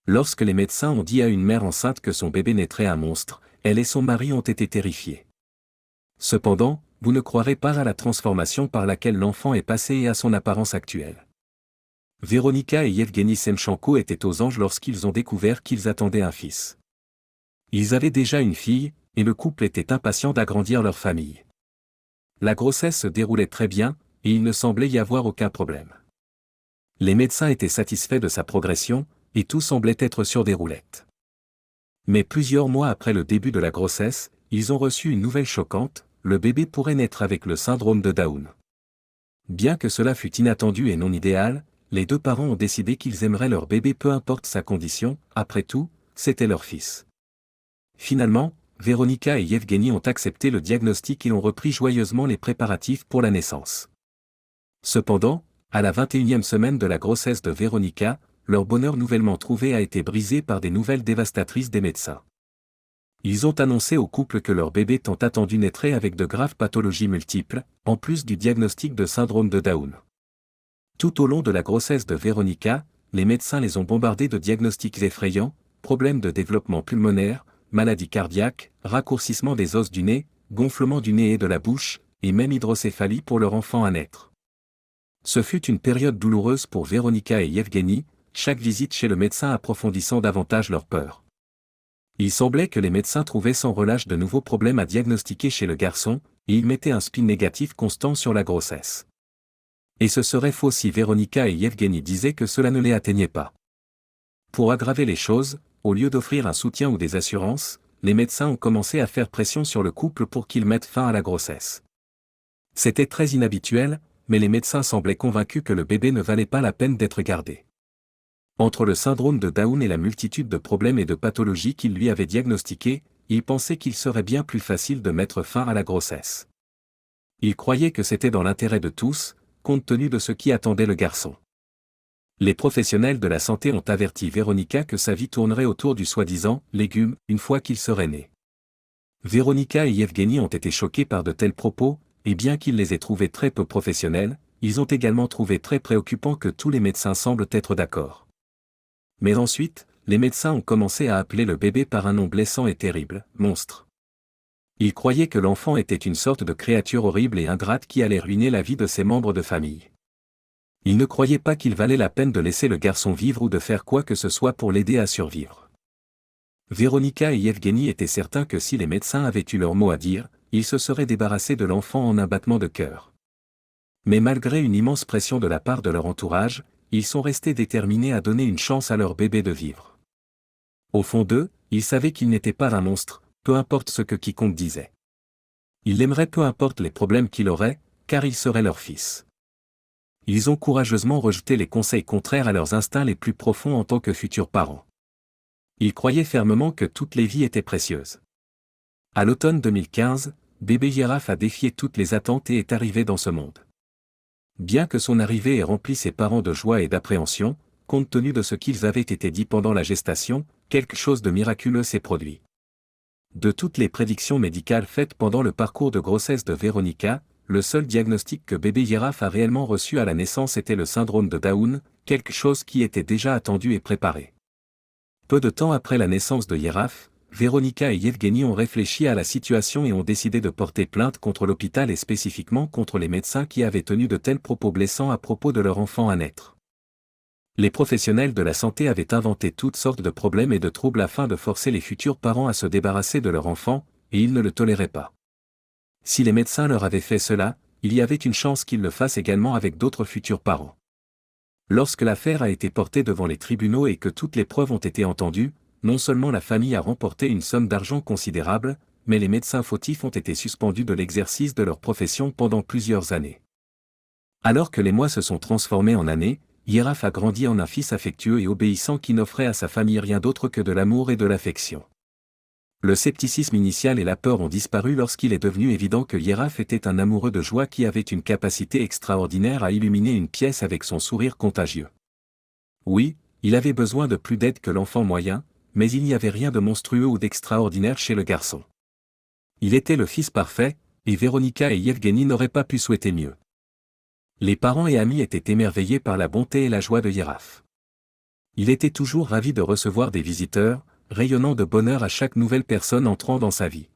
Lorsque les médecins ont dit à une mère enceinte que son bébé naîtrait un monstre, elle et son mari ont été terrifiés. Cependant, vous ne croirez pas à la transformation par laquelle l'enfant est passé et à son apparence actuelle. Véronica et Yevgeny Semchenko étaient aux anges lorsqu'ils ont découvert qu'ils attendaient un fils. Ils avaient déjà une fille, et le couple était impatient d'agrandir leur famille. La grossesse se déroulait très bien, et il ne semblait y avoir aucun problème. Les médecins étaient satisfaits de sa progression, et tout semblait être sur des roulettes. Mais plusieurs mois après le début de la grossesse, ils ont reçu une nouvelle choquante, le bébé pourrait naître avec le syndrome de Down. Bien que cela fût inattendu et non idéal, les deux parents ont décidé qu'ils aimeraient leur bébé peu importe sa condition, après tout, c'était leur fils. Finalement, Véronica et Yevgeny ont accepté le diagnostic et ont repris joyeusement les préparatifs pour la naissance. Cependant, à la 21e semaine de la grossesse de Véronica, leur bonheur nouvellement trouvé a été brisé par des nouvelles dévastatrices des médecins. Ils ont annoncé au couple que leur bébé tant attendu naîtrait avec de graves pathologies multiples, en plus du diagnostic de syndrome de Down. Tout au long de la grossesse de Véronica, les médecins les ont bombardés de diagnostics effrayants, problèmes de développement pulmonaire, maladies cardiaques, raccourcissement des os du nez, gonflement du nez et de la bouche, et même hydrocéphalie pour leur enfant à naître. Ce fut une période douloureuse pour Véronica et Yevgeny, chaque visite chez le médecin approfondissant davantage leur peur. Il semblait que les médecins trouvaient sans relâche de nouveaux problèmes à diagnostiquer chez le garçon, et ils mettaient un spin négatif constant sur la grossesse. Et ce serait faux si Véronica et Yevgeny disaient que cela ne les atteignait pas. Pour aggraver les choses, au lieu d'offrir un soutien ou des assurances, les médecins ont commencé à faire pression sur le couple pour qu'ils mettent fin à la grossesse. C'était très inhabituel, mais les médecins semblaient convaincus que le bébé ne valait pas la peine d'être gardé. Entre le syndrome de Down et la multitude de problèmes et de pathologies qu'ils lui avaient diagnostiqués, il pensait qu'il serait bien plus facile de mettre fin à la grossesse. Il croyait que c'était dans l'intérêt de tous, compte tenu de ce qui attendait le garçon. Les professionnels de la santé ont averti Véronica que sa vie tournerait autour du soi-disant « légume » une fois qu'il serait né. Véronica et Yevgeny ont été choqués par de tels propos, et bien qu'ils les aient trouvés très peu professionnels, ils ont également trouvé très préoccupant que tous les médecins semblent être d'accord. Mais ensuite, les médecins ont commencé à appeler le bébé par un nom blessant et terrible, monstre. Ils croyaient que l'enfant était une sorte de créature horrible et ingrate qui allait ruiner la vie de ses membres de famille. Ils ne croyaient pas qu'il valait la peine de laisser le garçon vivre ou de faire quoi que ce soit pour l'aider à survivre. Véronica et Yevgeny étaient certains que si les médecins avaient eu leur mot à dire, ils se seraient débarrassés de l'enfant en un battement de cœur. Mais malgré une immense pression de la part de leur entourage, ils sont restés déterminés à donner une chance à leur bébé de vivre. Au fond d'eux, ils savaient qu'il n'était pas un monstre, peu importe ce que quiconque disait. Ils l'aimeraient peu importe les problèmes qu'il aurait, car il serait leur fils. Ils ont courageusement rejeté les conseils contraires à leurs instincts les plus profonds en tant que futurs parents. Ils croyaient fermement que toutes les vies étaient précieuses. À l'automne 2015, bébé Girafe a défié toutes les attentes et est arrivé dans ce monde. Bien que son arrivée ait rempli ses parents de joie et d'appréhension, compte tenu de ce qu'ils avaient été dit pendant la gestation, quelque chose de miraculeux s'est produit. De toutes les prédictions médicales faites pendant le parcours de grossesse de Véronica, le seul diagnostic que bébé Girafe a réellement reçu à la naissance était le syndrome de Down, quelque chose qui était déjà attendu et préparé. Peu de temps après la naissance de Girafe, Véronica et Yevgeny ont réfléchi à la situation et ont décidé de porter plainte contre l'hôpital et spécifiquement contre les médecins qui avaient tenu de tels propos blessants à propos de leur enfant à naître. Les professionnels de la santé avaient inventé toutes sortes de problèmes et de troubles afin de forcer les futurs parents à se débarrasser de leur enfant, et ils ne le toléraient pas. Si les médecins leur avaient fait cela, il y avait une chance qu'ils le fassent également avec d'autres futurs parents. Lorsque l'affaire a été portée devant les tribunaux et que toutes les preuves ont été entendues, non seulement la famille a remporté une somme d'argent considérable, mais les médecins fautifs ont été suspendus de l'exercice de leur profession pendant plusieurs années. Alors que les mois se sont transformés en années, Girafe a grandi en un fils affectueux et obéissant qui n'offrait à sa famille rien d'autre que de l'amour et de l'affection. Le scepticisme initial et la peur ont disparu lorsqu'il est devenu évident que Girafe était un amoureux de joie qui avait une capacité extraordinaire à illuminer une pièce avec son sourire contagieux. Oui, il avait besoin de plus d'aide que l'enfant moyen, mais il n'y avait rien de monstrueux ou d'extraordinaire chez le garçon. Il était le fils parfait, et Véronica et Yevgeny n'auraient pas pu souhaiter mieux. Les parents et amis étaient émerveillés par la bonté et la joie de Girafe. Il était toujours ravi de recevoir des visiteurs, rayonnant de bonheur à chaque nouvelle personne entrant dans sa vie.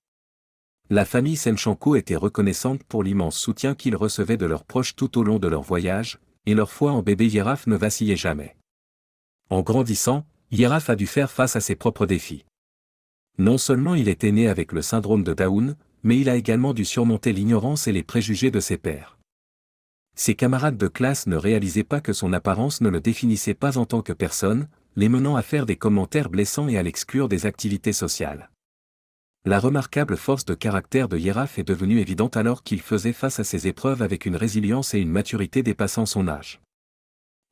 La famille Senchenko était reconnaissante pour l'immense soutien qu'ils recevaient de leurs proches tout au long de leur voyage, et leur foi en bébé Yeraf ne vacillait jamais. En grandissant, Yeraf a dû faire face à ses propres défis. Non seulement il était né avec le syndrome de Down, mais il a également dû surmonter l'ignorance et les préjugés de ses pairs. Ses camarades de classe ne réalisaient pas que son apparence ne le définissait pas en tant que personne, les menant à faire des commentaires blessants et à l'exclure des activités sociales. La remarquable force de caractère de Yeraf est devenue évidente alors qu'il faisait face à ces épreuves avec une résilience et une maturité dépassant son âge.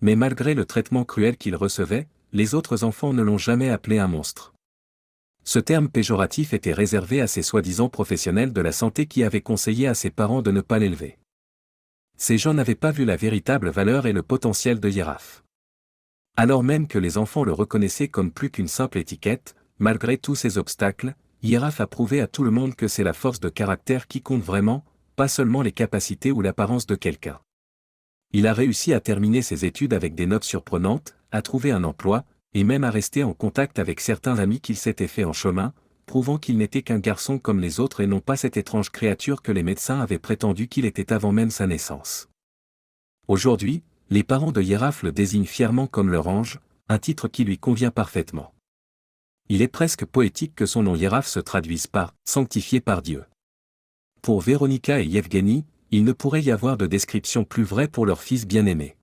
Mais malgré le traitement cruel qu'il recevait, les autres enfants ne l'ont jamais appelé un monstre. Ce terme péjoratif était réservé à ces soi-disant professionnels de la santé qui avaient conseillé à ses parents de ne pas l'élever. Ces gens n'avaient pas vu la véritable valeur et le potentiel de Yeraf. Alors même que les enfants le reconnaissaient comme plus qu'une simple étiquette, malgré tous ces obstacles, Yeraf a prouvé à tout le monde que c'est la force de caractère qui compte vraiment, pas seulement les capacités ou l'apparence de quelqu'un. Il a réussi à terminer ses études avec des notes surprenantes, à trouver un emploi, et même à rester en contact avec certains amis qu'il s'était fait en chemin, prouvant qu'il n'était qu'un garçon comme les autres et non pas cette étrange créature que les médecins avaient prétendu qu'il était avant même sa naissance. Aujourd'hui, les parents de Yeraf le désignent fièrement comme leur ange, un titre qui lui convient parfaitement. Il est presque poétique que son nom Yeraf se traduise par « sanctifié par Dieu ». Pour Véronica et Yevgeny, il ne pourrait y avoir de description plus vraie pour leur fils bien-aimé.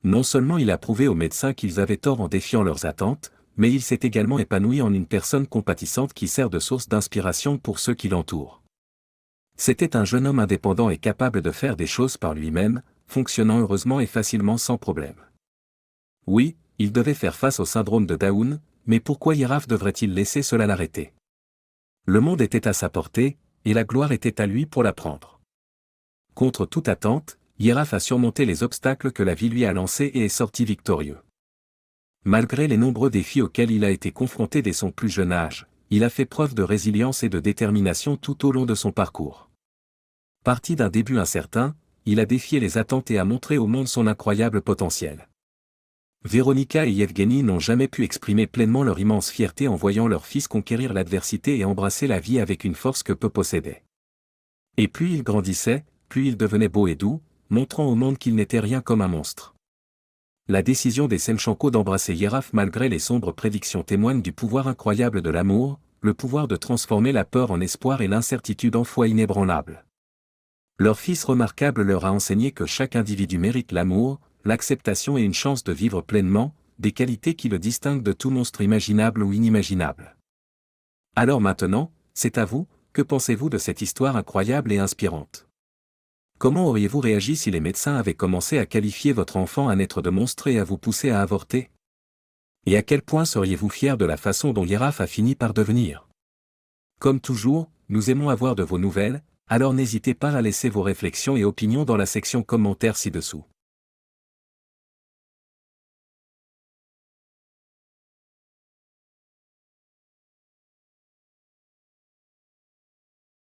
Non seulement il a prouvé aux médecins qu'ils avaient tort en défiant leurs attentes, mais il s'est également épanoui en une personne compatissante qui sert de source d'inspiration pour ceux qui l'entourent. C'était un jeune homme indépendant et capable de faire des choses par lui-même, fonctionnant heureusement et facilement sans problème. Oui, il devait faire face au syndrome de Down, mais pourquoi Yeraf devrait-il laisser cela l'arrêter? Le monde était à sa portée, et la gloire était à lui pour la prendre. Contre toute attente, Yeraf a surmonté les obstacles que la vie lui a lancés et est sorti victorieux. Malgré les nombreux défis auxquels il a été confronté dès son plus jeune âge, il a fait preuve de résilience et de détermination tout au long de son parcours. Parti d'un début incertain, il a défié les attentes et a montré au monde son incroyable potentiel. Véronica et Yevgeny n'ont jamais pu exprimer pleinement leur immense fierté en voyant leur fils conquérir l'adversité et embrasser la vie avec une force que peu possédaient. Et plus il grandissait, plus il devenait beau et doux, montrant au monde qu'il n'était rien comme un monstre. La décision des Senchenko d'embrasser Yeraf malgré les sombres prédictions témoigne du pouvoir incroyable de l'amour, le pouvoir de transformer la peur en espoir et l'incertitude en foi inébranlable. Leur fils remarquable leur a enseigné que chaque individu mérite l'amour, l'acceptation et une chance de vivre pleinement, des qualités qui le distinguent de tout monstre imaginable ou inimaginable. Alors maintenant, c'est à vous, que pensez-vous de cette histoire incroyable et inspirante? Comment auriez-vous réagi si les médecins avaient commencé à qualifier votre enfant un être de monstre et à vous pousser à avorter? Et à quel point seriez-vous fier de la façon dont Yeraf a fini par devenir? Comme toujours, nous aimons avoir de vos nouvelles, alors n'hésitez pas à laisser vos réflexions et opinions dans la section commentaires ci-dessous.